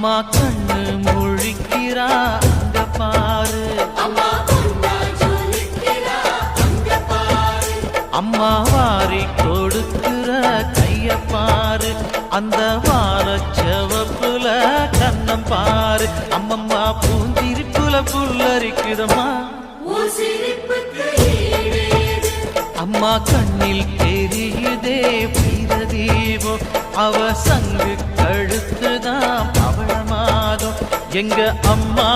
அம்மா கண்ணு முழிக்கிறா அங்க பாரு, அம்மா வாரி கொடுக்கிற கைய பாரு, அந்த வானச்சவப்புல கண்ணம் பாரு. அம்மம்மா பூந்திரிப்புல புல்லரிக்குதம்மா, அம்மா கண்ணில் தெரியுதே வீரதீபம், அவ சங்கு கழுத்துதான் பவளமாதம். எங்க அம்மா